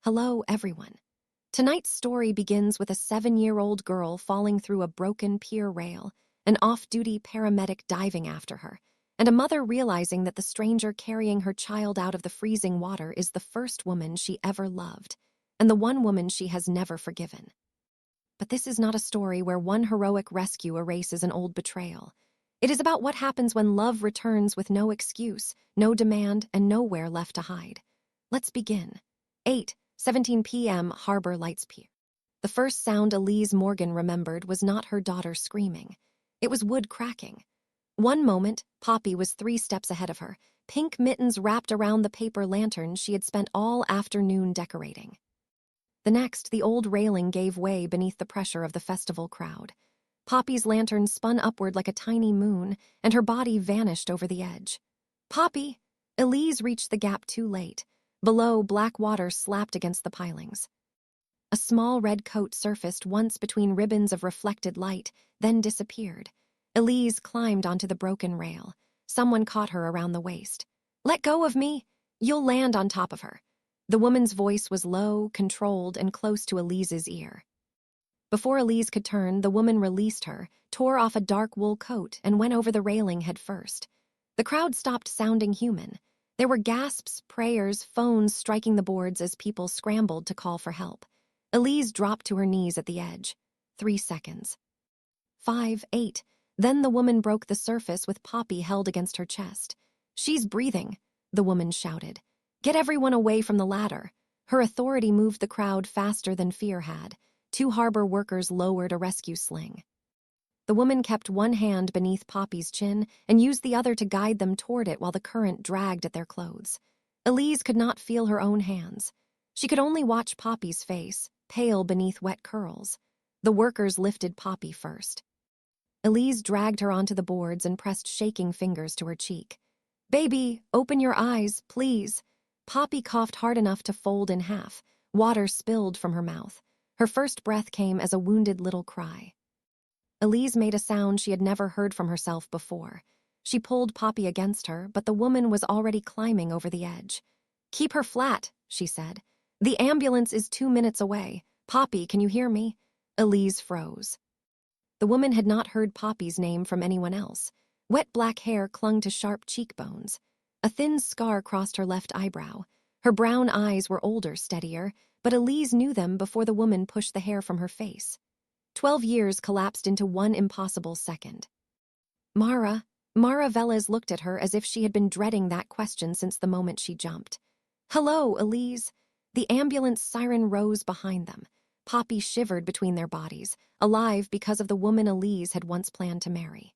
Hello, everyone. Tonight's story begins with a 7-year-old girl falling through a broken pier rail, an off-duty paramedic diving after her, and a mother realizing that the stranger carrying her child out of the freezing water is the first woman she ever loved, and the one woman she has never forgiven. But this is not a story where one heroic rescue erases an old betrayal. It is about what happens when love returns with no excuse, no demand, and nowhere left to hide. Let's begin. 8:17 p.m. Harbor Lights Pier. The first sound Elise Morgan remembered was not her daughter screaming. It was wood cracking. One moment, Poppy was 3 steps ahead of her, pink mittens wrapped around the paper lantern she had spent all afternoon decorating. The next, the old railing gave way beneath the pressure of the festival crowd. Poppy's lantern spun upward like a tiny moon, and her body vanished over the edge. Poppy! Elise reached the gap too late. Below, black water slapped against the pilings. A small red coat surfaced once between ribbons of reflected light, then disappeared. Elise climbed onto the broken rail. Someone caught her around the waist. "Let go of me! You'll land on top of her." The woman's voice was low, controlled, and close to Elise's ear. Before Elise could turn, the woman released her, tore off a dark wool coat, and went over the railing head first. The crowd stopped sounding human. There were gasps, prayers, phones striking the boards as people scrambled to call for help. Elise dropped to her knees at the edge. 3 seconds. 5, 8. Then the woman broke the surface with Poppy held against her chest. "She's breathing," the woman shouted. "Get everyone away from the ladder." Her authority moved the crowd faster than fear had. 2 harbor workers lowered a rescue sling. The woman kept one hand beneath Poppy's chin and used the other to guide them toward it while the current dragged at their clothes. Elise could not feel her own hands. She could only watch Poppy's face, pale beneath wet curls. The workers lifted Poppy first. Elise dragged her onto the boards and pressed shaking fingers to her cheek. "Baby, open your eyes, please." Poppy coughed hard enough to fold in half. Water spilled from her mouth. Her first breath came as a wounded little cry. Elise made a sound she had never heard from herself before. She pulled Poppy against her, but the woman was already climbing over the edge. "Keep her flat," she said. "The ambulance is 2 minutes away. Poppy, can you hear me?" Elise froze. The woman had not heard Poppy's name from anyone else. Wet black hair clung to sharp cheekbones. A thin scar crossed her left eyebrow. Her brown eyes were older, steadier, but Elise knew them before the woman pushed the hair from her face. 12 years collapsed into one impossible second. Mara Velez looked at her as if she had been dreading that question since the moment she jumped. "Hello, Elise." The ambulance siren rose behind them. Poppy shivered between their bodies, alive because of the woman Elise had once planned to marry.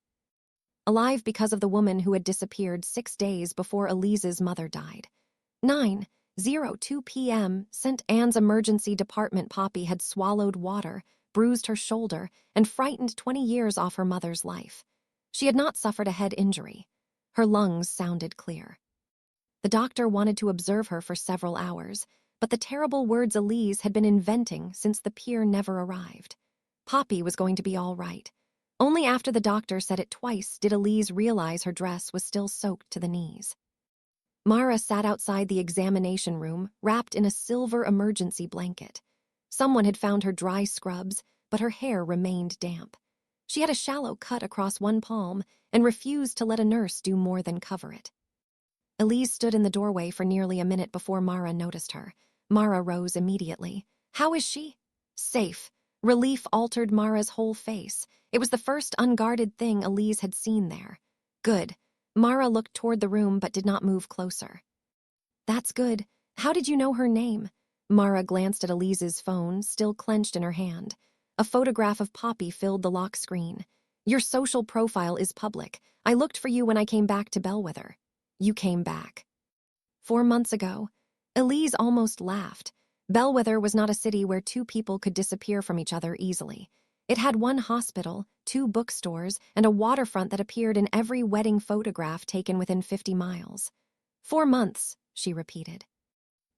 Alive because of the woman who had disappeared 6 days before Elise's mother died. 9:02 p.m. St. Anne's Emergency Department. Poppy had swallowed water, bruised her shoulder, and frightened 20 years off her mother's life. She had not suffered a head injury. Her lungs sounded clear. The doctor wanted to observe her for several hours, but the terrible words Elise had been inventing since the pier never arrived. Poppy was going to be all right. Only after the doctor said it twice did Elise realize her dress was still soaked to the knees. Mara sat outside the examination room, wrapped in a silver emergency blanket. Someone had found her dry scrubs, but her hair remained damp. She had a shallow cut across one palm and refused to let a nurse do more than cover it. Elise stood in the doorway for nearly a minute before Mara noticed her. Mara rose immediately. "How is she?" "Safe." Relief altered Mara's whole face. It was the first unguarded thing Elise had seen there. "Good." Mara looked toward the room but did not move closer. "That's good. How did you know her name?" Mara glanced at Elise's phone, still clenched in her hand. A photograph of Poppy filled the lock screen. "Your social profile is public. I looked for you when I came back to Bellwether." "You came back." 4 months ago. Elise almost laughed. Bellwether was not a city where 2 people could disappear from each other easily. It had 1 hospital, 2 bookstores, and a waterfront that appeared in every wedding photograph taken within 50 miles. 4 months, she repeated.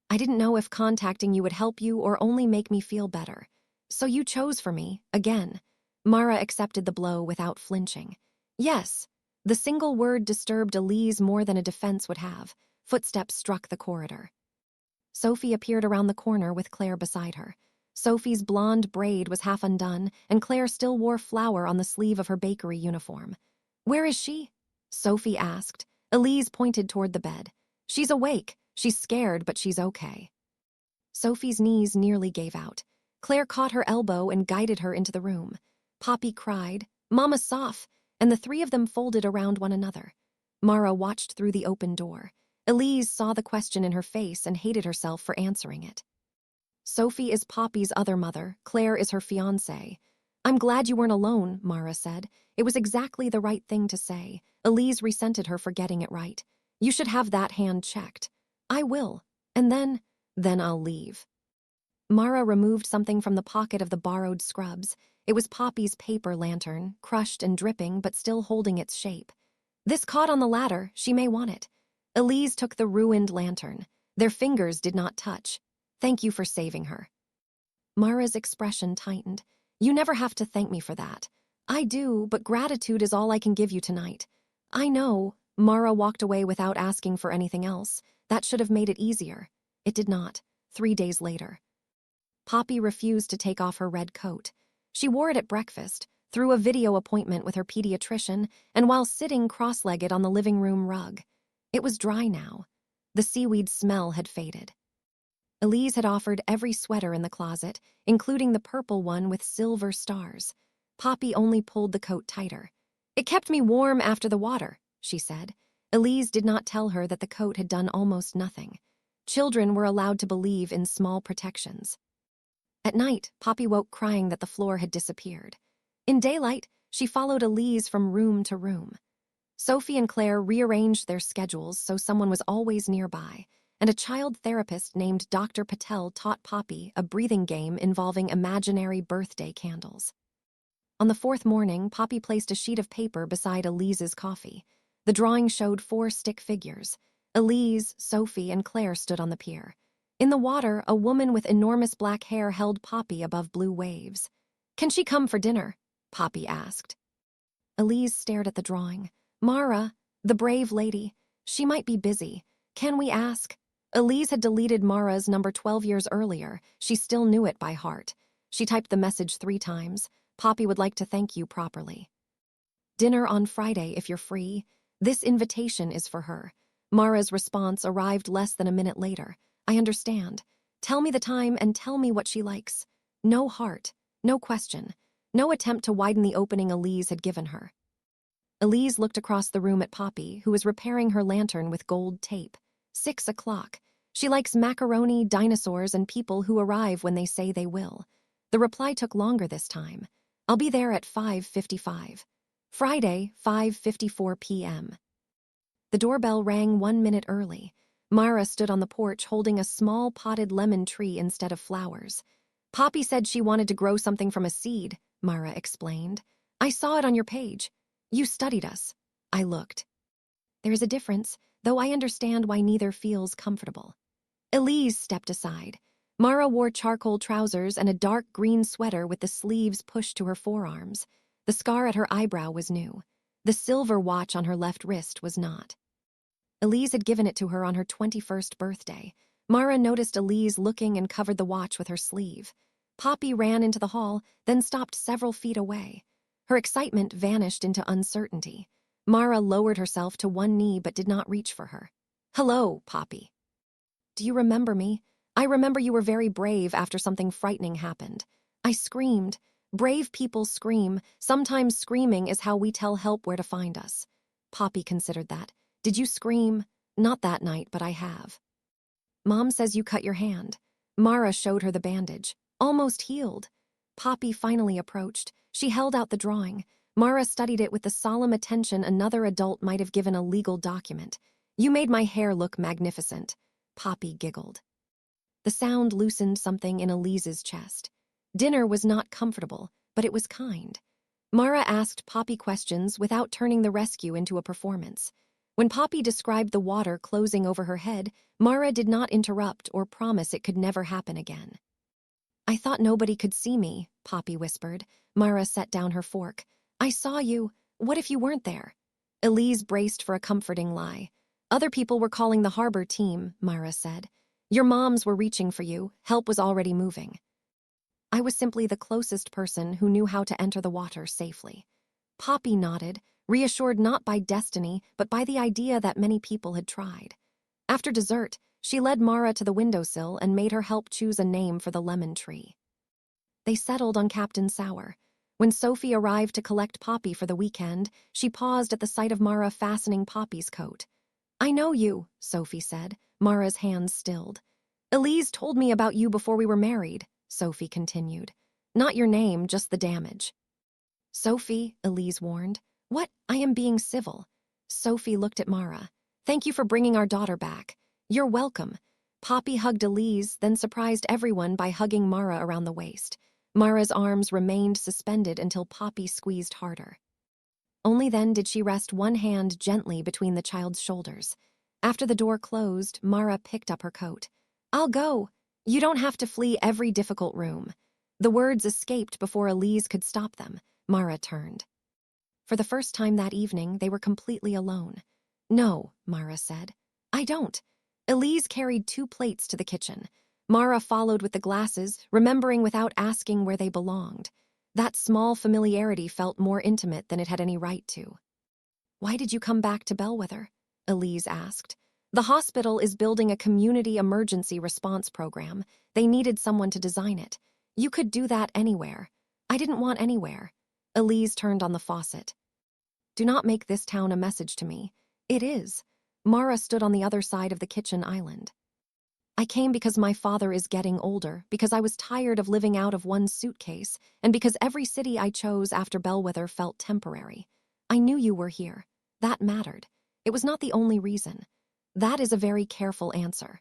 "I didn't know if contacting you would help you or only make me feel better. So you chose for me, again." Mara accepted the blow without flinching. "Yes." The single word disturbed Elise more than a defense would have. Footsteps struck the corridor. Sophie appeared around the corner with Claire beside her. Sophie's blonde braid was half undone, and Claire still wore flower on the sleeve of her bakery uniform. "Where is she?" Sophie asked. Elise pointed toward the bed. "She's awake. She's scared, but she's okay." Sophie's knees nearly gave out. Claire caught her elbow and guided her into the room. Poppy cried, "Mama Soph," and the three of them folded around one another. Mara watched through the open door. Elise saw the question in her face and hated herself for answering it. "Sophie is Poppy's other mother. Claire is her fiancée." "I'm glad you weren't alone," Mara said. It was exactly the right thing to say. Elise resented her for getting it right. "You should have that hand checked." "I will. And then I'll leave." Mara removed something from the pocket of the borrowed scrubs. It was Poppy's paper lantern, crushed and dripping but still holding its shape. "This caught on the ladder. She may want it." Elise took the ruined lantern. Their fingers did not touch. "Thank you for saving her." Mara's expression tightened. "You never have to thank me for that." "I do, but gratitude is all I can give you tonight." "I know." Mara walked away without asking for anything else. That should have made it easier. It did not. 3 days later. Poppy refused to take off her red coat. She wore it at breakfast, through a video appointment with her pediatrician, and while sitting cross-legged on the living room rug. It was dry now. The seaweed smell had faded. Elise had offered every sweater in the closet, including the purple one with silver stars. Poppy only pulled the coat tighter. "It kept me warm after the water," she said. Elise did not tell her that the coat had done almost nothing. Children were allowed to believe in small protections. At night, Poppy woke crying that the floor had disappeared. In daylight, she followed Elise from room to room. Sophie and Claire rearranged their schedules so someone was always nearby, and a child therapist named Dr. Patel taught Poppy a breathing game involving imaginary birthday candles. On the 4th morning, Poppy placed a sheet of paper beside Elise's coffee. The drawing showed 4 stick figures. Elise, Sophie, and Claire stood on the pier. In the water, a woman with enormous black hair held Poppy above blue waves. "Can she come for dinner?" Poppy asked. Elise stared at the drawing. "Mara, the brave lady. She might be busy. Can we ask?" Elise had deleted Mara's number 12 years earlier. She still knew it by heart. She typed the message 3 times. "Poppy would like to thank you properly. Dinner on Friday if you're free. This invitation is for her." Mara's response arrived less than a minute later. "I understand. Tell me the time and tell me what she likes." No heart, no question, no attempt to widen the opening Elise had given her. Elise looked across the room at Poppy, who was repairing her lantern with gold tape. 6 o'clock. She likes macaroni, dinosaurs, and people who arrive when they say they will. The reply took longer this time. "I'll be there at 5:55. Friday, 5:54 p.m. The doorbell rang 1 minute early. Mara stood on the porch holding a small potted lemon tree instead of flowers. "Poppy said she wanted to grow something from a seed," Mara explained. "I saw it on your page. You studied us." I looked. "There is a difference, though I understand why neither feels comfortable." Elise stepped aside. Mara wore charcoal trousers and a dark green sweater with the sleeves pushed to her forearms. The scar at her eyebrow was new. The silver watch on her left wrist was not. Elise had given it to her on her 21st birthday. Mara noticed Elise looking and covered the watch with her sleeve. Poppy ran into the hall, then stopped several feet away. Her excitement vanished into uncertainty. Mara lowered herself to one knee but did not reach for her. "Hello, Poppy." "Do you remember me? I remember you were very brave after something frightening happened." I screamed. Brave people scream. Sometimes screaming is how we tell help where to find us. Poppy considered that. "Did you scream?" "Not that night, but I have." "Mom says you cut your hand." Mara showed her the bandage. "Almost healed." Poppy finally approached. She held out the drawing. Mara studied it with the solemn attention another adult might have given a legal document. "You made my hair look magnificent." Poppy giggled. The sound loosened something in Elise's chest. Dinner was not comfortable, but it was kind. Mara asked Poppy questions without turning the rescue into a performance. When Poppy described the water closing over her head, Mara did not interrupt or promise it could never happen again. "I thought nobody could see me," Poppy whispered. Mara set down her fork. "I saw you. What if you weren't there?" Elise braced for a comforting lie. "Other people were calling the harbor team," Mara said. Your moms were reaching for you, help was already moving. I was simply the closest person who knew how to enter the water safely. Poppy nodded, reassured not by destiny, but by the idea that many people had tried. After dessert, she led Mara to the windowsill and made her help choose a name for the lemon tree. They settled on Captain Sour. When Sophie arrived to collect Poppy for the weekend, she paused at the sight of Mara fastening Poppy's coat. I know you, Sophie said, Mara's hands stilled. Elise told me about you before we were married, Sophie continued. Not your name, just the damage. Sophie, Elise warned. What? I am being civil. Sophie looked at Mara. Thank you for bringing our daughter back. You're welcome. Poppy hugged Elise, then surprised everyone by hugging Mara around the waist. Mara's arms remained suspended until Poppy squeezed harder. Only then did she rest one hand gently between the child's shoulders. After the door closed, Mara picked up her coat. I'll go. You don't have to flee every difficult room. The words escaped before Elise could stop them. Mara turned. For the first time that evening, they were completely alone. No, Mara said. I don't. Elise carried 2 plates to the kitchen. Mara followed with the glasses, remembering without asking where they belonged. That small familiarity felt more intimate than it had any right to. Why did you come back to Bellwether? Elise asked. The hospital is building a community emergency response program. They needed someone to design it. You could do that anywhere. I didn't want anywhere. Elise turned on the faucet. Do not make this town a message to me. It is. Mara stood on the other side of the kitchen island. I came because my father is getting older, because I was tired of living out of one suitcase, and because every city I chose after Bellwether felt temporary. I knew you were here. That mattered. It was not the only reason. That is a very careful answer.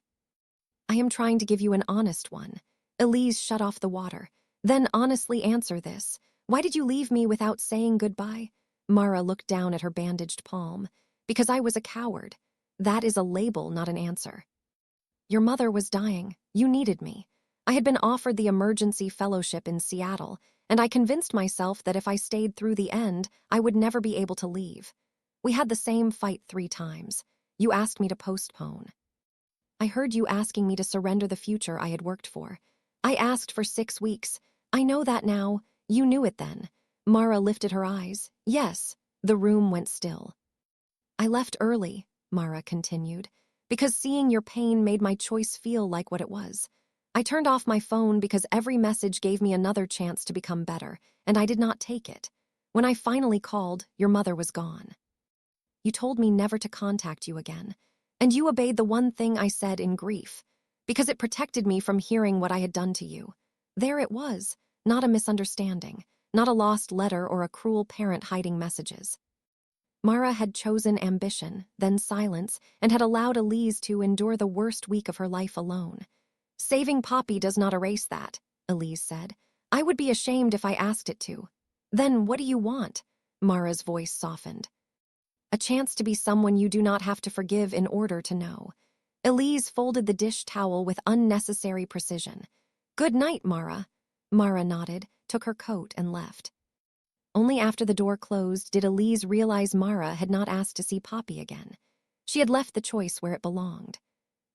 I am trying to give you an honest one. Elise shut off the water. Then honestly answer this. Why did you leave me without saying goodbye? Mara looked down at her bandaged palm. Because I was a coward. That is a label, not an answer. Your mother was dying. You needed me. I had been offered the emergency fellowship in Seattle, and I convinced myself that if I stayed through the end, I would never be able to leave. We had the same fight 3 times. You asked me to postpone. I heard you asking me to surrender the future I had worked for. I asked for 6 weeks. I know that now. You knew it then. Mara lifted her eyes. Yes. The room went still. I left early, Mara continued, because seeing your pain made my choice feel like what it was. I turned off my phone because every message gave me another chance to become better, and I did not take it. When I finally called, your mother was gone. You told me never to contact you again, and you obeyed the one thing I said in grief, because it protected me from hearing what I had done to you. There it was, not a misunderstanding, not a lost letter or a cruel parent hiding messages. Mara had chosen ambition, then silence, and had allowed Elise to endure the worst week of her life alone. Saving Poppy does not erase that, Elise said. I would be ashamed if I asked it to. Then what do you want? Mara's voice softened. A chance to be someone you do not have to forgive in order to know. Elise folded the dish towel with unnecessary precision. Good night, Mara. Mara nodded, took her coat, and left. Only after the door closed did Elise realize Mara had not asked to see Poppy again. She had left the choice where it belonged.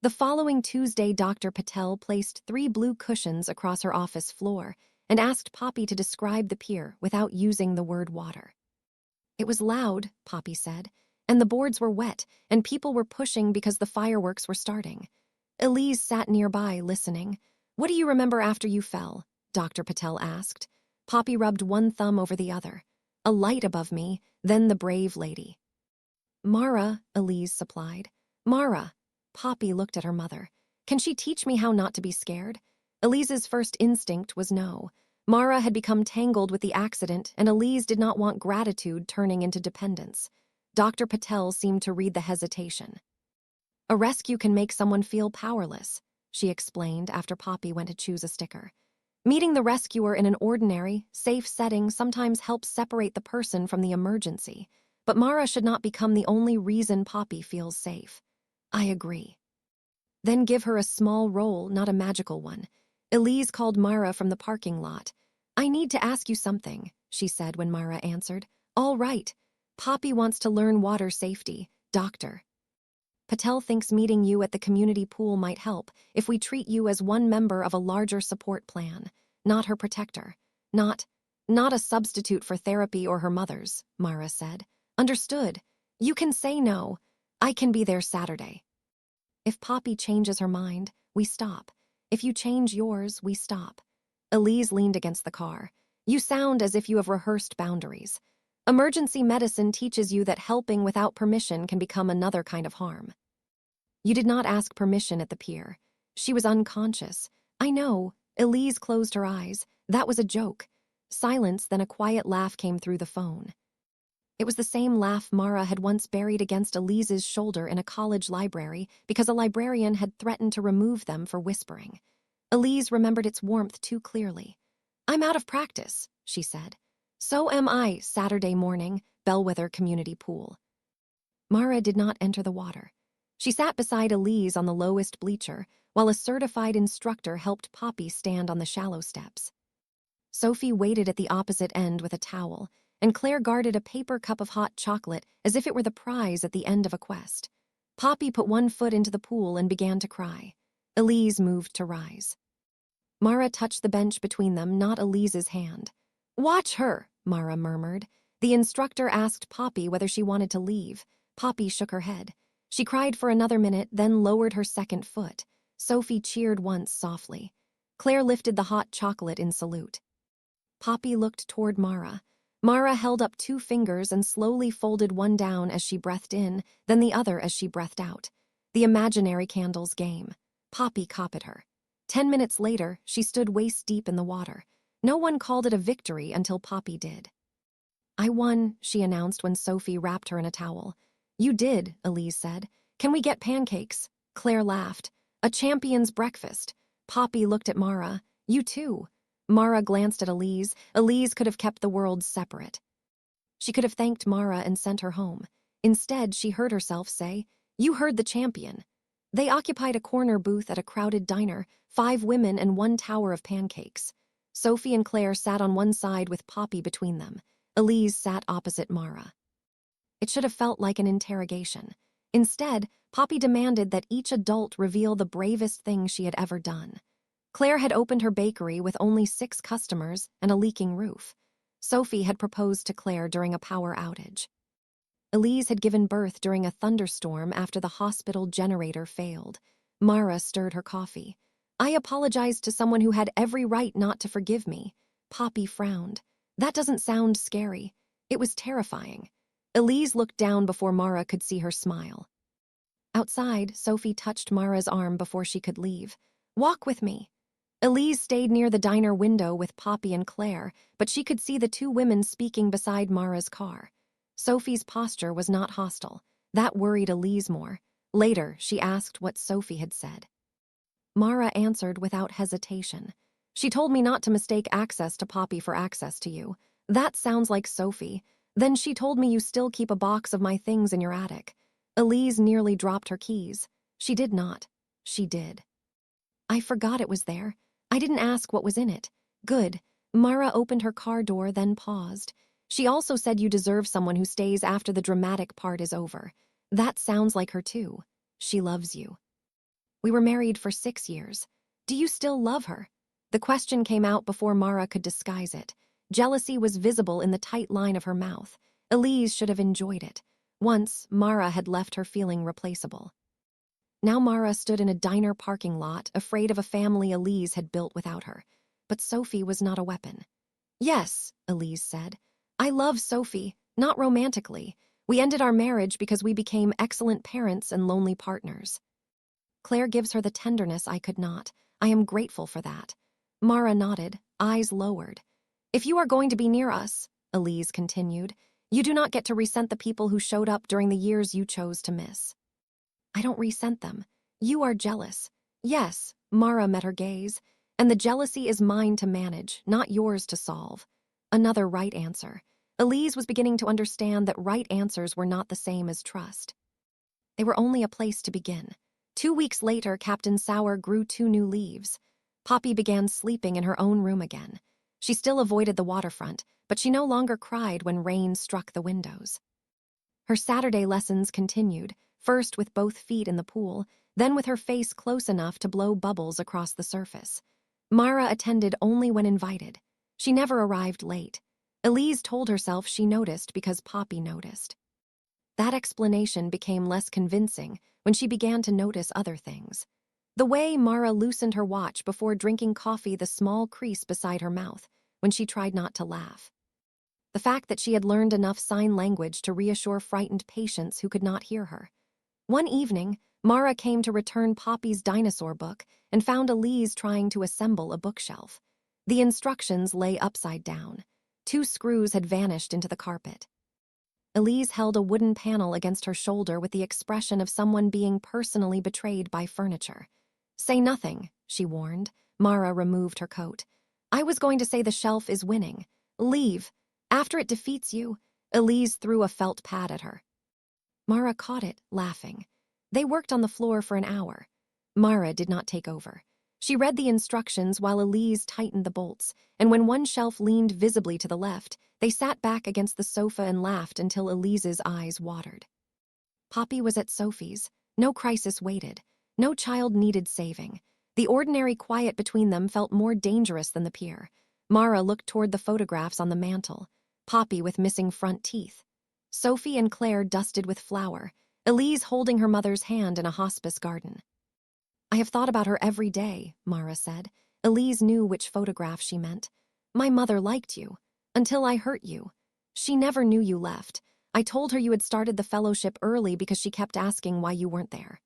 The following Tuesday, Dr. Patel placed 3 blue cushions across her office floor and asked Poppy to describe the pier without using the word water. It was loud, Poppy said, and the boards were wet, and people were pushing because the fireworks were starting. Elise sat nearby, listening. What do you remember after you fell? Dr. Patel asked. Poppy rubbed one thumb over the other. A light above me, then the brave lady. Mara, Elise supplied. Mara. Poppy looked at her mother. Can she teach me how not to be scared? Elise's first instinct was no. Mara had become tangled with the accident, and Elise did not want gratitude turning into dependence. Dr. Patel seemed to read the hesitation. A rescue can make someone feel powerless, she explained after Poppy went to choose a sticker. Meeting the rescuer in an ordinary, safe setting sometimes helps separate the person from the emergency, but Mara should not become the only reason Poppy feels safe. I agree. Then give her a small role, not a magical one. Elise called Mara from the parking lot. I need to ask you something, she said when Mara answered. All right. Poppy wants to learn water safety, doctor. Patel thinks meeting you at the community pool might help if we treat you as one member of a larger support plan, not her protector. Not a substitute for therapy or her mother's, Mara said. Understood. You can say no. I can be there Saturday. If Poppy changes her mind, we stop. If you change yours, we stop. Elise leaned against the car. You sound as if you have rehearsed boundaries. Emergency medicine teaches you that helping without permission can become another kind of harm. You did not ask permission at the pier. She was unconscious. I know. Elise closed her eyes. That was a joke. Silence, then a quiet laugh came through the phone. It was the same laugh Mara had once buried against Elise's shoulder in a college library because a librarian had threatened to remove them for whispering. Elise remembered its warmth too clearly. I'm out of practice, she said. So am I, Saturday morning, Bellwether Community Pool. Mara did not enter the water. She sat beside Elise on the lowest bleacher, while a certified instructor helped Poppy stand on the shallow steps. Sophie waited at the opposite end with a towel, and Claire guarded a paper cup of hot chocolate as if it were the prize at the end of a quest. Poppy put one foot into the pool and began to cry. Elise moved to rise. Mara touched the bench between them, not Elise's hand. Watch her, Mara murmured. The instructor asked Poppy whether she wanted to leave. Poppy shook her head. She cried for another minute, then lowered her second foot. Sophie cheered once softly. Claire lifted the hot chocolate in salute. Poppy looked toward Mara. Mara held up 2 fingers and slowly folded one down as she breathed in, then the other as she breathed out. The imaginary candles game. Poppy copied her. 10 minutes later, she stood waist-deep in the water. No one called it a victory until Poppy did. I won, she announced when Sophie wrapped her in a towel. You did, Elise said. Can we get pancakes? Claire laughed. A champion's breakfast. Poppy looked at Mara. You too. Mara glanced at Elise. Elise could have kept the worlds separate. She could have thanked Mara and sent her home. Instead, she heard herself say, You heard the champion. They occupied a corner booth at a crowded diner, 5 women and 1 tower of pancakes. Sophie and Claire sat on one side with Poppy between them. Elise sat opposite Mara. It should have felt like an interrogation. Instead, Poppy demanded that each adult reveal the bravest thing she had ever done. Claire had opened her bakery with only 6 customers and a leaking roof. Sophie had proposed to Claire during a power outage. Elise had given birth during a thunderstorm after the hospital generator failed. Mara stirred her coffee. I apologized to someone who had every right not to forgive me. Poppy frowned. That doesn't sound scary. It was terrifying. Elise looked down before Mara could see her smile. Outside, Sophie touched Mara's arm before she could leave. Walk with me. Elise stayed near the diner window with Poppy and Claire, but she could see the 2 women speaking beside Mara's car. Sophie's posture was not hostile. That worried Elise more. Later, she asked what Sophie had said. Mara answered without hesitation. She told me not to mistake access to Poppy for access to you. That sounds like Sophie. Then she told me you still keep a box of my things in your attic. Elise nearly dropped her keys. She did not. She did. I forgot it was there. I didn't ask what was in it. Good. Mara opened her car door, then paused. She also said you deserve someone who stays after the dramatic part is over. That sounds like her too. She loves you. We were married for 6 years. Do you still love her? The question came out before Mara could disguise it. Jealousy was visible in the tight line of her mouth. Elise should have enjoyed it. Once, Mara had left her feeling replaceable. Now Mara stood in a diner parking lot, afraid of a family Elise had built without her. But Sophie was not a weapon. Yes, Elise said. I love Sophie, not romantically. We ended our marriage because we became excellent parents and lonely partners. Claire gives her the tenderness I could not. I am grateful for that. Mara nodded, eyes lowered. If you are going to be near us, Elise continued, you do not get to resent the people who showed up during the years you chose to miss. I don't resent them. You are jealous. Yes, Mara met her gaze. And the jealousy is mine to manage, not yours to solve. Another right answer. Elise was beginning to understand that right answers were not the same as trust. They were only a place to begin. 2 weeks later, Captain Sauer grew 2 new leaves. Poppy began sleeping in her own room again. She still avoided the waterfront, but she no longer cried when rain struck the windows. Her Saturday lessons continued. first with both feet in the pool, then with her face close enough to blow bubbles across the surface. Mara attended only when invited. She never arrived late. Elise told herself she noticed because Poppy noticed. That explanation became less convincing when she began to notice other things. The way Mara loosened her watch before drinking coffee, the small crease beside her mouth, when she tried not to laugh. The fact that she had learned enough sign language to reassure frightened patients who could not hear her. One evening, Mara came to return Poppy's dinosaur book and found Elise trying to assemble a bookshelf. The instructions lay upside down. 2 screws had vanished into the carpet. Elise held a wooden panel against her shoulder with the expression of someone being personally betrayed by furniture. "Say nothing," she warned. Mara removed her coat. "I was going to say the shelf is winning. Leave. After it defeats you." Elise threw a felt pad at her. Mara caught it, laughing. They worked on the floor for an hour. Mara did not take over. She read the instructions while Elise tightened the bolts, and when one shelf leaned visibly to the left, they sat back against the sofa and laughed until Elise's eyes watered. Poppy was at Sophie's. No crisis waited. No child needed saving. The ordinary quiet between them felt more dangerous than the pier. Mara looked toward the photographs on the mantel. Poppy with missing front teeth. Sophie and Claire dusted with flour. Elise holding her mother's hand in a hospice garden. "I have thought about her every day," Mara said. Elise knew which photograph she meant. "My mother liked you. Until I hurt you. She never knew you left. I told her you had started the fellowship early because she kept asking why you weren't there."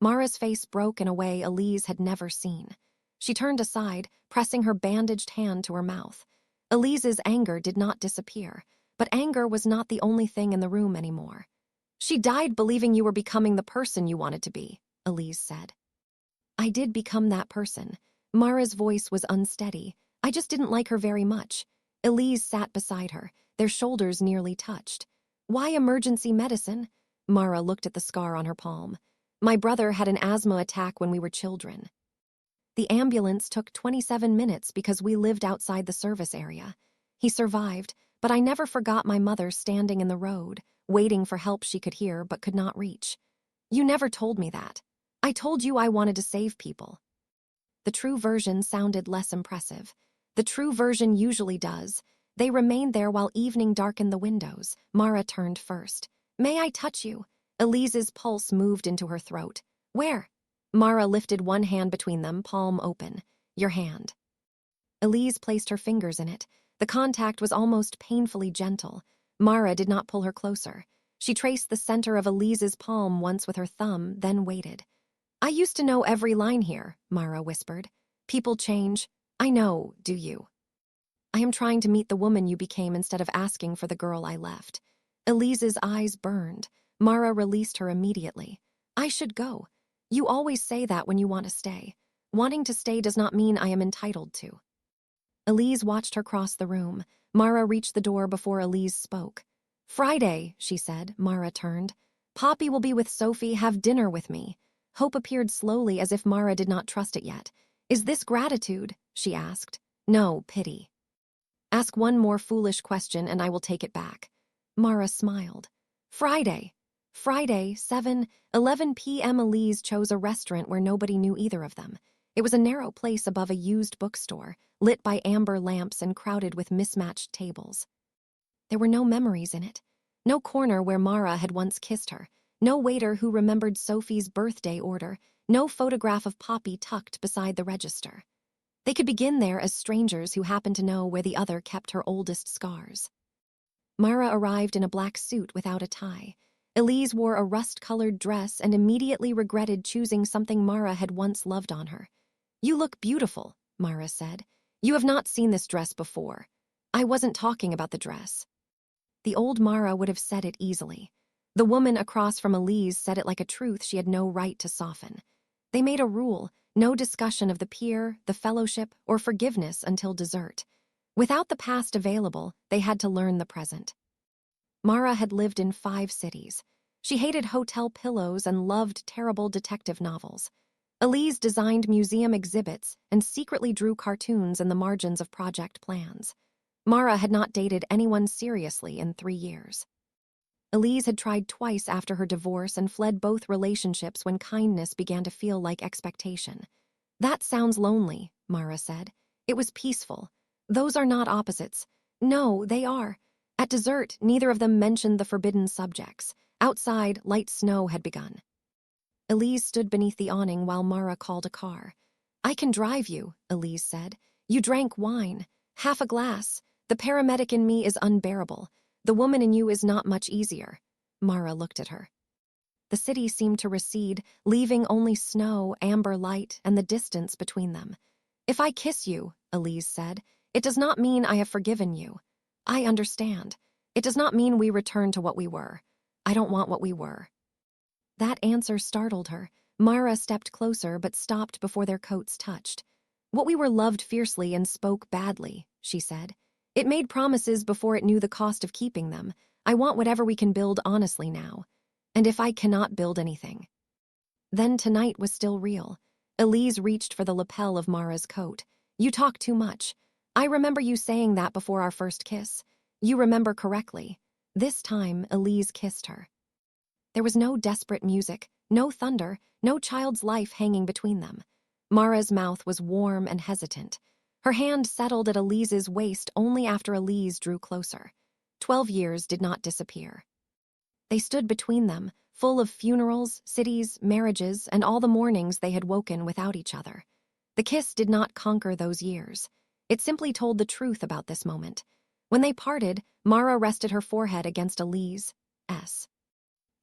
Mara's face broke in a way Elise had never seen. She turned aside, pressing her bandaged hand to her mouth. Elise's anger did not disappear, but anger was not the only thing in the room anymore. "She died believing you were becoming the person you wanted to be," Elise said. "I did become that person." Mara's voice was unsteady. "I just didn't like her very much." Elise sat beside her. Their shoulders nearly touched. "Why emergency medicine?" Mara looked at the scar on her palm. "My brother had an asthma attack when we were children. The ambulance took 27 minutes because we lived outside the service area. He survived, but I never forgot my mother standing in the road, waiting for help she could hear but could not reach. You never told me that. I told you I wanted to save people." The true version sounded less impressive. The true version usually does. They remained there while evening darkened the windows. Mara turned first. "May I touch you?" Elise's pulse moved into her throat. "Where?" Mara lifted one hand between them, palm open. "Your hand." Elise placed her fingers in it. The contact was almost painfully gentle. Mara did not pull her closer. She traced the center of Elise's palm once with her thumb, then waited. "I used to know every line here," Mara whispered. "People change. I know, do you? I am trying to meet the woman you became instead of asking for the girl I left." Elise's eyes burned. Mara released her immediately. "I should go. You always say that when you want to stay. Wanting to stay does not mean I am entitled to." Elise watched her cross the room. Mara reached the door before Elise spoke. "Friday," she said. Mara turned. "Poppy will be with Sophie. Have dinner with me." Hope appeared slowly as if Mara did not trust it yet. "Is this gratitude?" she asked. "No, pity." "Ask one more foolish question and I will take it back." Mara smiled. "Friday." Friday, 7:11 p.m. Elise chose a restaurant where nobody knew either of them. It was a narrow place above a used bookstore, lit by amber lamps and crowded with mismatched tables. There were no memories in it. No corner where Mara had once kissed her. No waiter who remembered Sophie's birthday order. No photograph of Poppy tucked beside the register. They could begin there as strangers who happened to know where the other kept her oldest scars. Mara arrived in a black suit without a tie. Elise wore a rust-colored dress and immediately regretted choosing something Mara had once loved on her. "You look beautiful," Mara said. "You have not seen this dress before." "I wasn't talking about the dress." The old Mara would have said it easily. The woman across from Elise said it like a truth she had no right to soften. They made a rule, no discussion of the pier, the fellowship, or forgiveness until dessert. Without the past available, they had to learn the present. Mara had lived in 5 cities. She hated hotel pillows and loved terrible detective novels. Elise designed museum exhibits and secretly drew cartoons in the margins of project plans. Mara had not dated anyone seriously in 3 years. Elise had tried twice after her divorce and fled both relationships when kindness began to feel like expectation. That sounds lonely, Mara said. It was peaceful. Those are not opposites. No, they are. At dessert, neither of them mentioned the forbidden subjects. Outside, light snow had begun. Elise stood beneath the awning while Mara called a car. I can drive you, Elise said. You drank wine. Half a glass. The paramedic in me is unbearable. The woman in you is not much easier. Mara looked at her. The city seemed to recede, leaving only snow, amber light, and the distance between them. If I kiss you, Elise said, it does not mean I have forgiven you. I understand. It does not mean we return to what we were. I don't want what we were. That answer startled her. Mara stepped closer but stopped before their coats touched. What we were loved fiercely and spoke badly, she said. It made promises before it knew the cost of keeping them. I want whatever we can build honestly now. And if I cannot build anything. Then tonight was still real. Elise reached for the lapel of Mara's coat. You talk too much. I remember you saying that before our first kiss. You remember correctly. This time, Elise kissed her. There was no desperate music, no thunder, no child's life hanging between them. Mara's mouth was warm and hesitant. Her hand settled at Elise's waist only after Elise drew closer. 12 years did not disappear. They stood between them, full of funerals, cities, marriages, and all the mornings they had woken without each other. The kiss did not conquer those years. It simply told the truth about this moment. When they parted, Mara rested her forehead against Elise's.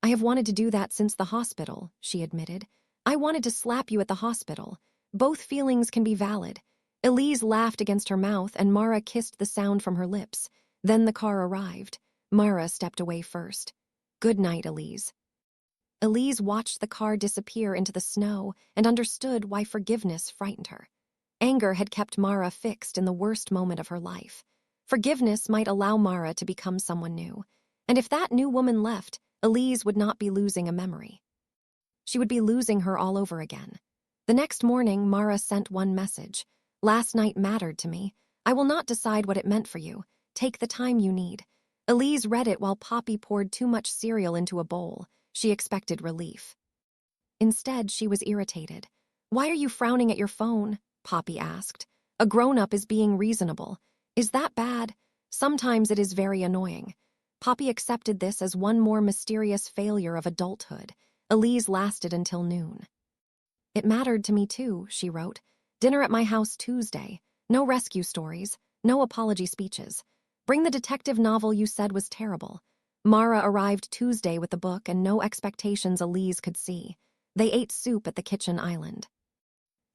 I have wanted to do that since the hospital, she admitted. I wanted to slap you at the hospital. Both feelings can be valid. Elise laughed against her mouth and Mara kissed the sound from her lips. Then the car arrived. Mara stepped away first. Good night, Elise. Elise watched the car disappear into the snow and understood why forgiveness frightened her. Anger had kept Mara fixed in the worst moment of her life. Forgiveness might allow Mara to become someone new. And if that new woman left, Elise would not be losing a memory. She would be losing her all over again. The next morning, Mara sent one message. Last night mattered to me. I will not decide what it meant for you. Take the time you need. Elise read it while Poppy poured too much cereal into a bowl. She expected relief. Instead, she was irritated. Why are you frowning at your phone? Poppy asked. A grown-up is being reasonable. Is that bad? Sometimes it is very annoying. Poppy accepted this as one more mysterious failure of adulthood. Elise lasted until noon. It mattered to me too, she wrote. Dinner at my house Tuesday. No rescue stories. No apology speeches. Bring the detective novel you said was terrible. Mara arrived Tuesday with the book and no expectations Elise could see. They ate soup at the kitchen island.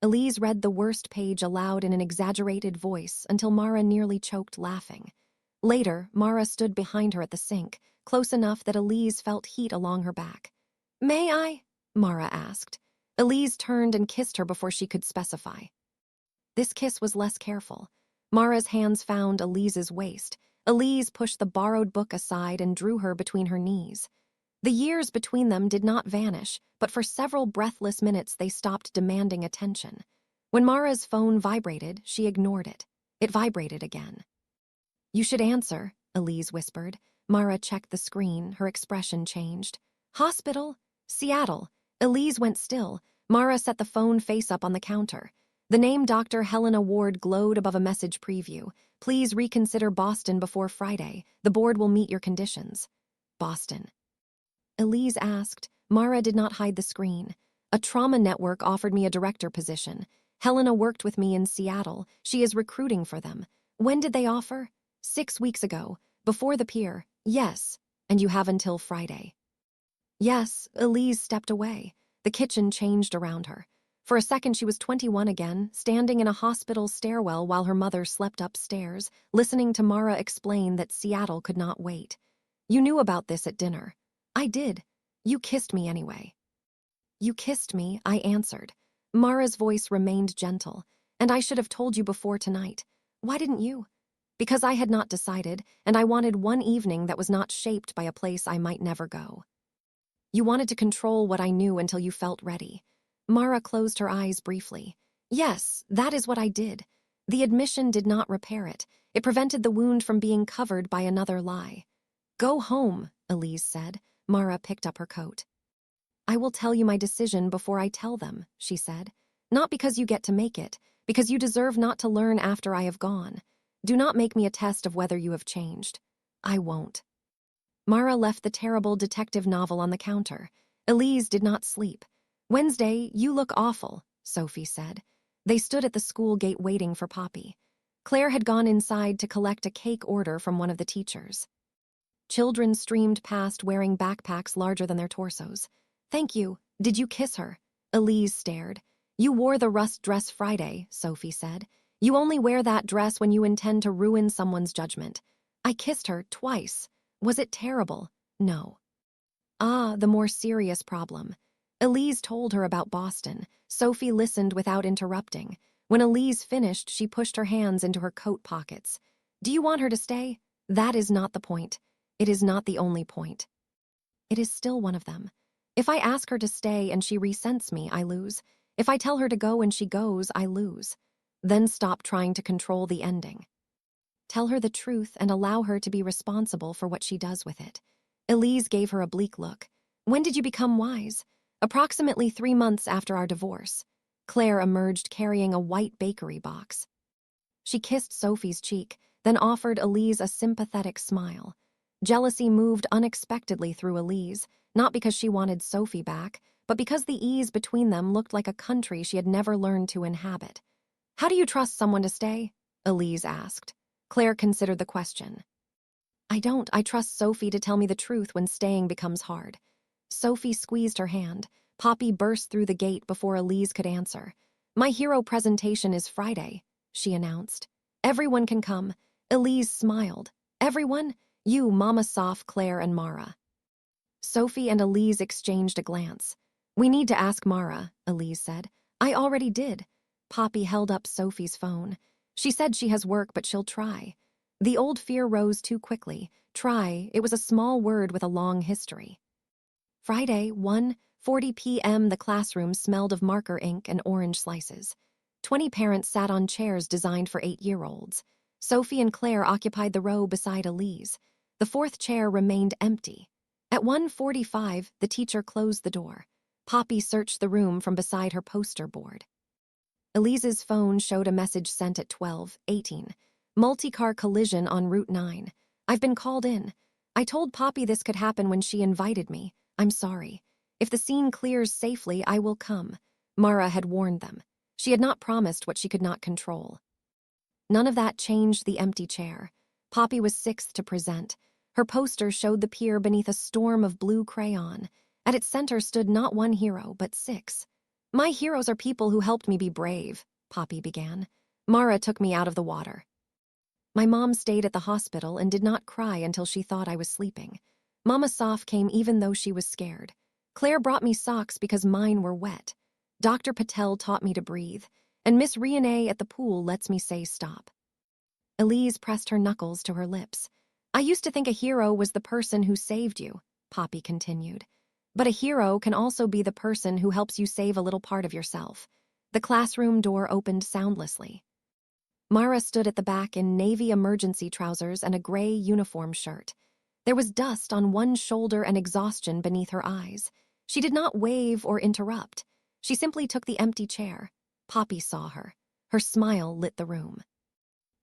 Elise read the worst page aloud in an exaggerated voice until Mara nearly choked laughing. Later, Mara stood behind her at the sink, close enough that Elise felt heat along her back. May I? Mara asked. Elise turned and kissed her before she could specify. This kiss was less careful. Mara's hands found Elise's waist. Elise pushed the borrowed book aside and drew her between her knees. The years between them did not vanish, but for several breathless minutes they stopped demanding attention. When Mara's phone vibrated, she ignored it. It vibrated again. You should answer, Elise whispered. Mara checked the screen, her expression changed. Hospital? Seattle. Elise went still. Mara set the phone face up on the counter. The name Dr. Helena Ward glowed above a message preview. Please reconsider Boston before Friday. The board will meet your conditions. Boston. Elise asked. Mara did not hide the screen. A trauma network offered me a director position. Helena worked with me in Seattle. She is recruiting for them. When did they offer? 6 weeks ago. Before the pier. Yes. And you have until Friday. Yes, Elise stepped away. The kitchen changed around her. For a second she was 21 again, standing in a hospital stairwell while her mother slept upstairs, listening to Mara explain that Seattle could not wait. You knew about this at dinner. I did. You kissed me anyway. You kissed me, I answered. Mara's voice remained gentle. And I should have told you before tonight. Why didn't you? Because I had not decided, and I wanted one evening that was not shaped by a place I might never go. You wanted to control what I knew until you felt ready. Mara closed her eyes briefly. Yes, that is what I did. The admission did not repair it. It prevented the wound from being covered by another lie. Go home, Elise said. Mara picked up her coat. I will tell you my decision before I tell them, she said. Not because you get to make it, because you deserve not to learn after I have gone. Do not make me a test of whether you have changed. I won't. Mara left the terrible detective novel on the counter. Elise did not sleep. Wednesday, you look awful, Sophie said. They stood at the school gate waiting for Poppy. Claire had gone inside to collect a cake order from one of the teachers. Children streamed past wearing backpacks larger than their torsos. Thank you. Did you kiss her? Elise stared. You wore the rust dress Friday, Sophie said. You only wear that dress when you intend to ruin someone's judgment. I kissed her twice. Was it terrible? No. Ah, the more serious problem. Elise told her about Boston. Sophie listened without interrupting. When Elise finished, she pushed her hands into her coat pockets. Do you want her to stay? That is not the point. It is not the only point. It is still one of them. If I ask her to stay and she resents me, I lose. If I tell her to go and she goes, I lose. Then stop trying to control the ending. Tell her the truth and allow her to be responsible for what she does with it. Elise gave her a bleak look. When did you become wise? Approximately 3 months after our divorce. Claire emerged carrying a white bakery box. She kissed Sophie's cheek, then offered Elise a sympathetic smile. Jealousy moved unexpectedly through Elise, not because she wanted Sophie back, but because the ease between them looked like a country she had never learned to inhabit. How do you trust someone to stay? Elise asked. Claire considered the question. I don't. I trust Sophie to tell me the truth when staying becomes hard. Sophie squeezed her hand. Poppy burst through the gate before Elise could answer. My hero presentation is Friday, she announced. Everyone can come. Elise smiled. Everyone? You, Mama Soph, Claire, and Mara. Sophie and Elise exchanged a glance. We need to ask Mara, Elise said. I already did. Poppy held up Sophie's phone. She said she has work, but she'll try. The old fear rose too quickly. Try, it was a small word with a long history. Friday, 1:40 p.m. The classroom smelled of marker ink and orange slices. 20 parents sat on chairs designed for 8-year-olds. Sophie and Claire occupied the row beside Elise. The fourth chair remained empty. At 1:45, the teacher closed the door. Poppy searched the room from beside her poster board. Elise's phone showed a message sent at 12:18. Multi-car collision on Route 9. I've been called in. I told Poppy this could happen when she invited me. I'm sorry. If the scene clears safely, I will come. Mara had warned them. She had not promised what she could not control. None of that changed the empty chair. Poppy was sixth to present. Her poster showed the pier beneath a storm of blue crayon. At its center stood not one hero, but 6. My heroes are people who helped me be brave, Poppy began. Mara took me out of the water. My mom stayed at the hospital and did not cry until she thought I was sleeping. Mama Soph came even though she was scared. Claire brought me socks because mine were wet. Dr. Patel taught me to breathe, and Miss Riene at the pool lets me say stop. Elise pressed her knuckles to her lips. I used to think a hero was the person who saved you, Poppy continued. But a hero can also be the person who helps you save a little part of yourself. The classroom door opened soundlessly. Mara stood at the back in navy emergency trousers and a gray uniform shirt. There was dust on one shoulder and exhaustion beneath her eyes. She did not wave or interrupt. She simply took the empty chair. Poppy saw her. Her smile lit the room.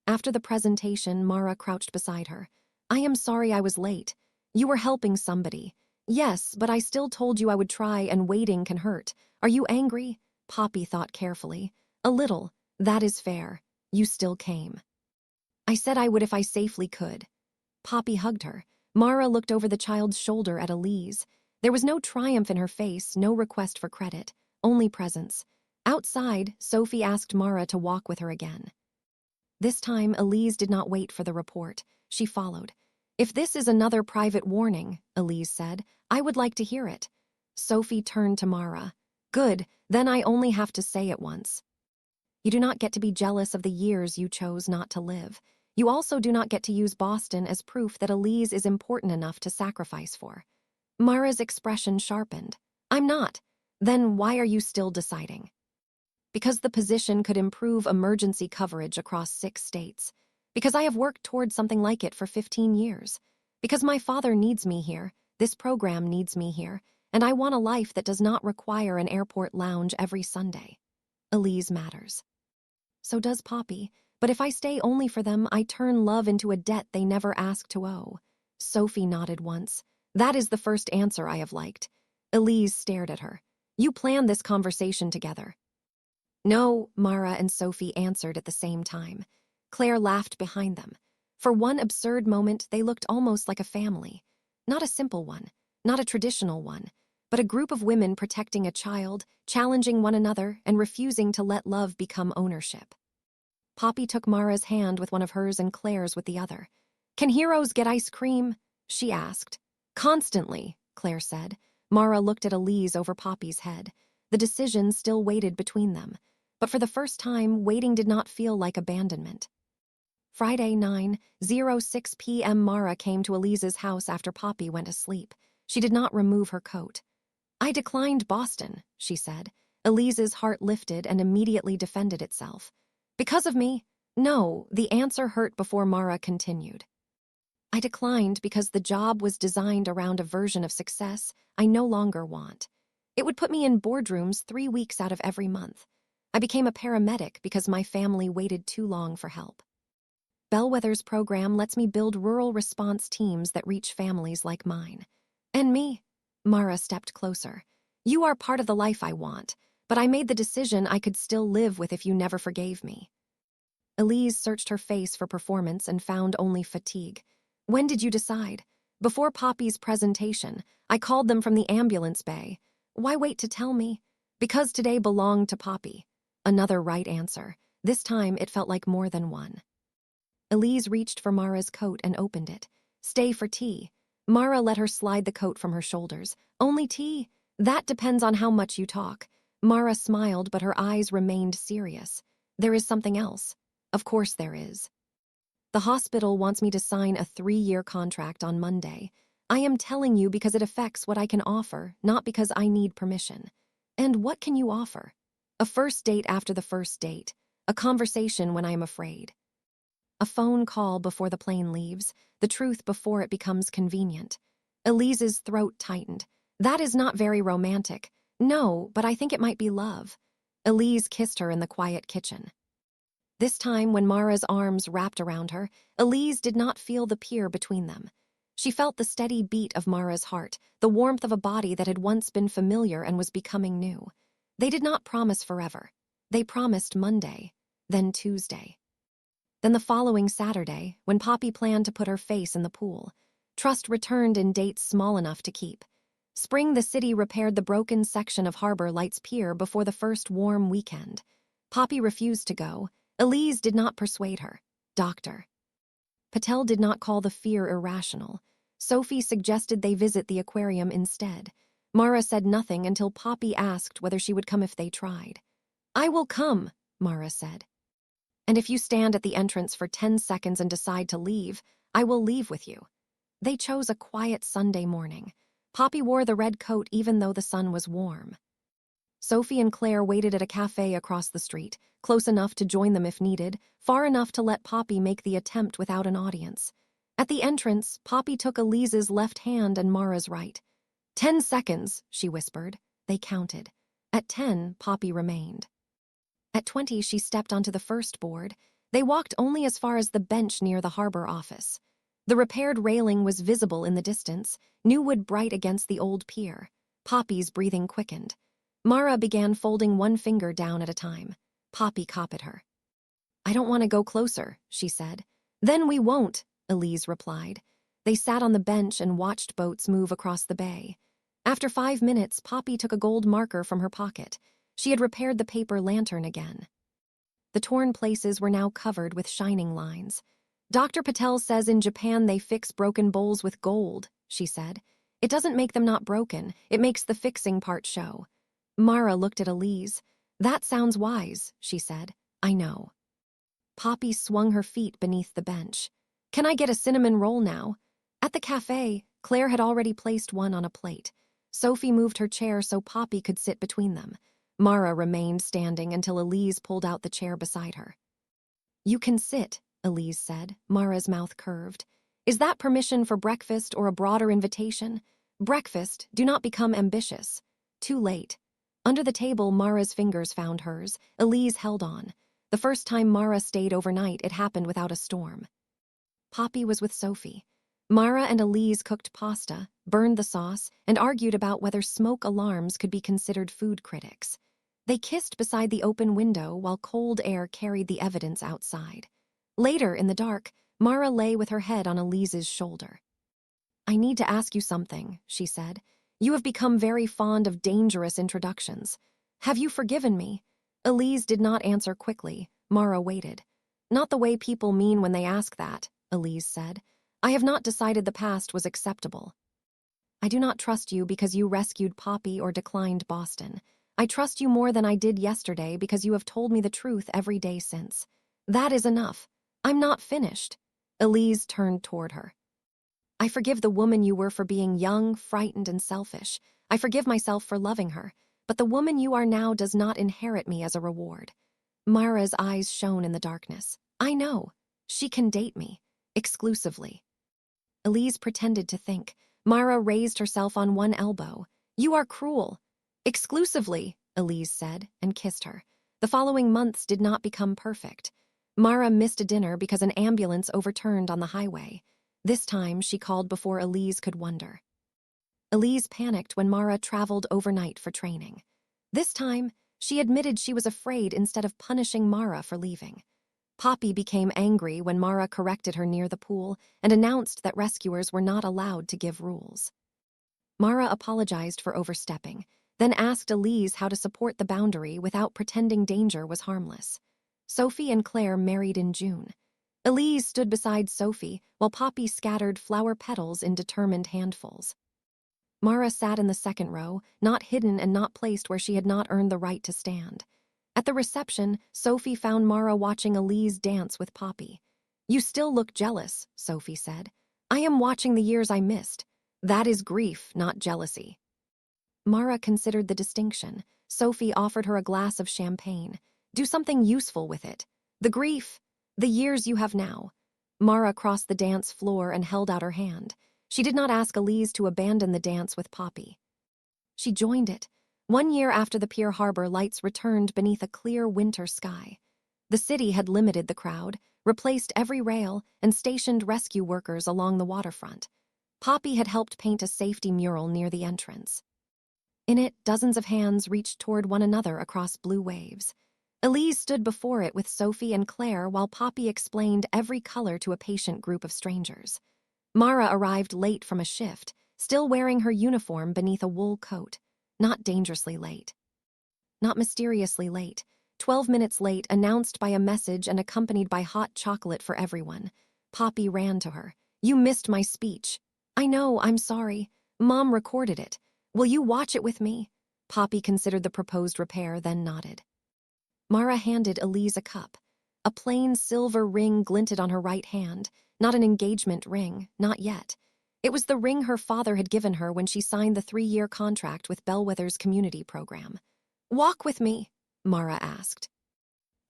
After the presentation, Mara crouched beside her. I am sorry I was late. You were helping somebody. Yes, but I still told you I would try, and waiting can hurt. Are you angry? Poppy thought carefully. A little. That is fair. You still came. I said I would if I safely could. Poppy hugged her. Mara looked over the child's shoulder at Elise. There was no triumph in her face, no request for credit, only presence. Outside, Sophie asked Mara to walk with her again. This time, Elise did not wait for the report. She followed. If this is another private warning, Elise said, I would like to hear it. Sophie turned to Mara. Good, then I only have to say it once. You do not get to be jealous of the years you chose not to live. You also do not get to use Boston as proof that Elise is important enough to sacrifice for. Mara's expression sharpened. I'm not. Then why are you still deciding? Because the position could improve emergency coverage across 6 states. Because I have worked toward something like it for 15 years. Because my father needs me here, this program needs me here, and I want a life that does not require an airport lounge every Sunday. Elise matters. So does Poppy, but if I stay only for them, I turn love into a debt they never ask to owe. Sophie nodded once. That is the first answer I have liked. Elise stared at her. You planned this conversation together. No, Mara and Sophie answered at the same time. Claire laughed behind them. For one absurd moment, they looked almost like a family. Not a simple one, not a traditional one, but a group of women protecting a child, challenging one another, and refusing to let love become ownership. Poppy took Mara's hand with one of hers and Claire's with the other. Can heroes get ice cream? She asked. Constantly, Claire said. Mara looked at Elise over Poppy's head. The decision still waited between them. But for the first time, waiting did not feel like abandonment. Friday, 9:06 p.m. Mara came to Elise's house after Poppy went to sleep. She did not remove her coat. I declined Boston, she said. Elise's heart lifted and immediately defended itself. Because of me? No, the answer hurt before Mara continued. I declined because the job was designed around a version of success I no longer want. It would put me in boardrooms 3 weeks out of every month. I became a paramedic because my family waited too long for help. Bellwether's program lets me build rural response teams that reach families like mine. And me? Mara stepped closer. You are part of the life I want, but I made the decision I could still live with if you never forgave me. Elise searched her face for performance and found only fatigue. When did you decide? Before Poppy's presentation, I called them from the ambulance bay. Why wait to tell me? Because today belonged to Poppy. Another right answer. This time it felt like more than one. Elise reached for Mara's coat and opened it. Stay for tea. Mara let her slide the coat from her shoulders. Only tea? That depends on how much you talk. Mara smiled, but her eyes remained serious. There is something else. Of course there is. The hospital wants me to sign a 3-year contract on Monday. I am telling you because it affects what I can offer, not because I need permission. And what can you offer? A first date after the first date. A conversation when I am afraid. A phone call before the plane leaves, the truth before it becomes convenient. Elise's throat tightened. That is not very romantic. No, but I think it might be love. Elise kissed her in the quiet kitchen. This time, when Mara's arms wrapped around her, Elise did not feel the pier between them. She felt the steady beat of Mara's heart, the warmth of a body that had once been familiar and was becoming new. They did not promise forever. They promised Monday, then Tuesday. Then the following Saturday, when Poppy planned to put her face in the pool, trust returned in dates small enough to keep. Spring, the city repaired the broken section of Harbor Lights Pier before the first warm weekend. Poppy refused to go. Elise did not persuade her. Dr. Patel did not call the fear irrational. Sophie suggested they visit the aquarium instead. Mara said nothing until Poppy asked whether she would come if they tried. I will come, Mara said. And if you stand at the entrance for 10 seconds and decide to leave, I will leave with you. They chose a quiet Sunday morning. Poppy wore the red coat even though the sun was warm. Sophie and Claire waited at a cafe across the street, close enough to join them if needed, far enough to let Poppy make the attempt without an audience. At the entrance, Poppy took Elise's left hand and Mara's right. 10 seconds, she whispered. They counted. At 10, Poppy remained. At 20, she stepped onto the first board. They walked only as far as the bench near the harbor office. The repaired railing was visible in the distance, new wood bright against the old pier. Poppy's breathing quickened. Mara began folding one finger down at a time. Poppy copied her. I don't want to go closer, she said. Then we won't, Elise replied. They sat on the bench and watched boats move across the bay. After 5 minutes, Poppy took a gold marker from her pocket. She had repaired the paper lantern again. The torn places were now covered with shining lines. Dr. Patel says in Japan they fix broken bowls with gold, she said. It doesn't make them not broken, it makes the fixing part show. Mara looked at Elise. That sounds wise, she said. I know. Poppy swung her feet beneath the bench. Can I get a cinnamon roll now? At the cafe, Claire had already placed one on a plate. Sophie moved her chair so Poppy could sit between them. Mara remained standing until Elise pulled out the chair beside her. You can sit, Elise said, Mara's mouth curved. Is that permission for breakfast or a broader invitation? Breakfast, do not become ambitious. Too late. Under the table, Mara's fingers found hers. Elise held on. The first time Mara stayed overnight, it happened without a storm. Poppy was with Sophie. Mara and Elise cooked pasta, burned the sauce, and argued about whether smoke alarms could be considered food critics. They kissed beside the open window while cold air carried the evidence outside. Later, in the dark, Mara lay with her head on Elise's shoulder. "I need to ask you something," she said. "You have become very fond of dangerous introductions. Have you forgiven me?" Elise did not answer quickly. Mara waited. "Not the way people mean when they ask that," Elise said. "I have not decided the past was acceptable. I do not trust you because you rescued Poppy or declined Boston. I trust you more than I did yesterday because you have told me the truth every day since. That is enough. I'm not finished." Elise turned toward her. "I forgive the woman you were for being young, frightened, and selfish. I forgive myself for loving her. But the woman you are now does not inherit me as a reward." Mara's eyes shone in the darkness. "I know. She can date me. Exclusively." Elise pretended to think. Mara raised herself on one elbow. "You are cruel." "Exclusively," Elise said, and kissed her. The following months did not become perfect. Mara missed a dinner because an ambulance overturned on the highway. This time, she called before Elise could wonder. Elise panicked when Mara traveled overnight for training. This time, she admitted she was afraid instead of punishing Mara for leaving. Poppy became angry when Mara corrected her near the pool and announced that rescuers were not allowed to give rules. Mara apologized for overstepping, then asked Elise how to support the boundary without pretending danger was harmless. Sophie and Claire married in June. Elise stood beside Sophie while Poppy scattered flower petals in determined handfuls. Mara sat in the second row, not hidden and not placed where she had not earned the right to stand. At the reception, Sophie found Mara watching Elise dance with Poppy. "You still look jealous," Sophie said. "I am watching the years I missed. That is grief, not jealousy." Mara considered the distinction. Sophie offered her a glass of champagne. "Do something useful with it. The grief, the years you have now." Mara crossed the dance floor and held out her hand. She did not ask Elise to abandon the dance with Poppy. She joined it. 1 year after the pier, Harbor Lights returned beneath a clear winter sky. The city had limited the crowd, replaced every rail, and stationed rescue workers along the waterfront. Poppy had helped paint a safety mural near the entrance. In it, dozens of hands reached toward one another across blue waves. Elise stood before it with Sophie and Claire while Poppy explained every color to a patient group of strangers. Mara arrived late from a shift, still wearing her uniform beneath a wool coat. Not dangerously late. Not mysteriously late. 12 minutes late, announced by a message and accompanied by hot chocolate for everyone. Poppy ran to her. "You missed my speech." "I know, I'm sorry. Mom recorded it. Will you watch it with me?" Poppy considered the proposed repair, then nodded. Mara handed Elise a cup. A plain silver ring glinted on her right hand, not an engagement ring, not yet. It was the ring her father had given her when she signed the 3-year contract with Bellwether's community program. "Walk with me?" Mara asked.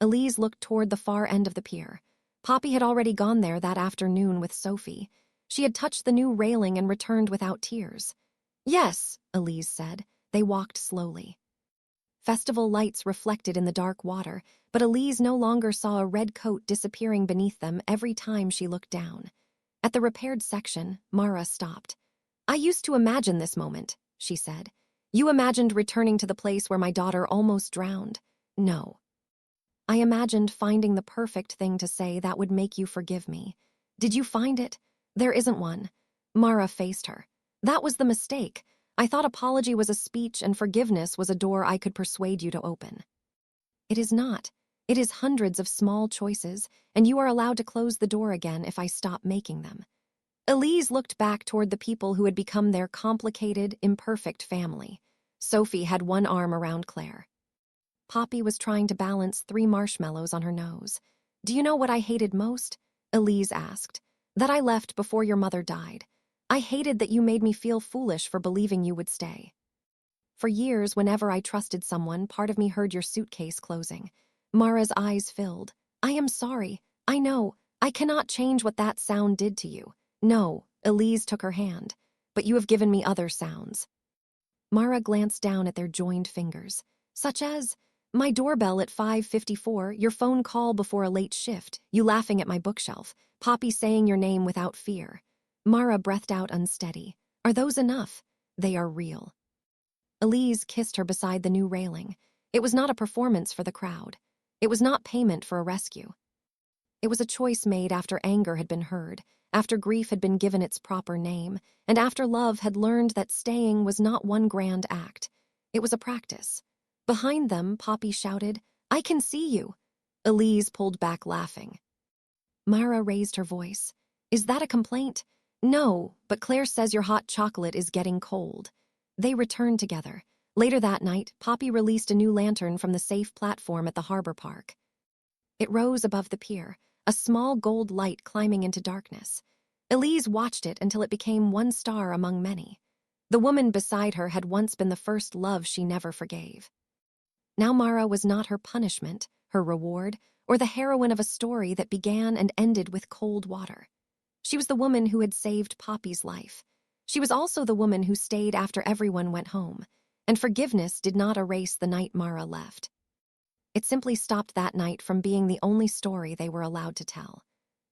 Elise looked toward the far end of the pier. Poppy had already gone there that afternoon with Sophie. She had touched the new railing and returned without tears. "Yes," Elise said. They walked slowly. Festival lights reflected in the dark water, but Elise no longer saw a red coat disappearing beneath them every time she looked down. At the repaired section, Mara stopped. "I used to imagine this moment," she said. "You imagined returning to the place where my daughter almost drowned." "No. I imagined finding the perfect thing to say that would make you forgive me. Did you find it? There isn't one." Mara faced her. "That was the mistake. I thought apology was a speech and forgiveness was a door I could persuade you to open. It is not. It is hundreds of small choices, and you are allowed to close the door again if I stop making them." Elise looked back toward the people who had become their complicated, imperfect family. Sophie had one arm around Claire. Poppy was trying to balance 3 marshmallows on her nose. "Do you know what I hated most?" Elise asked. "That I left before your mother died. I hated that you made me feel foolish for believing you would stay. For years, whenever I trusted someone, part of me heard your suitcase closing." Mara's eyes filled. "I am sorry. I know. I cannot change what that sound did to you. No, Elise took her hand. But you have given me other sounds. Mara glanced down at their joined fingers, such as, my doorbell at 5:54, your phone call before a late shift, you laughing at my bookshelf, Poppy saying your name without fear. Mara breathed out unsteady. Are those enough? They are real. Elise kissed her beside the new railing. It was not a performance for the crowd. It was not payment for a rescue. It was a choice made after anger had been heard, after grief had been given its proper name, and after love had learned that staying was not one grand act. It was a practice. Behind them, Poppy shouted, I can see you. Elise pulled back laughing. Mara raised her voice. Is that a complaint? No, but Claire says your hot chocolate is getting cold. They returned together. Later that night, Poppy released a new lantern from the safe platform at the harbor park. It rose above the pier, a small gold light climbing into darkness. Elise watched it until it became one star among many. The woman beside her had once been the first love she never forgave. Now Mara was not her punishment, her reward, or the heroine of a story that began and ended with cold water. She was the woman who had saved Poppy's life. She was also the woman who stayed after everyone went home, and forgiveness did not erase the night Mara left. It simply stopped that night from being the only story they were allowed to tell.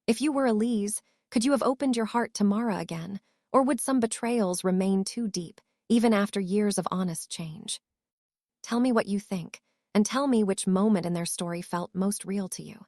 If you were Elise, could you have opened your heart to Mara again, or would some betrayals remain too deep, even after years of honest change? Tell me what you think, and tell me which moment in their story felt most real to you.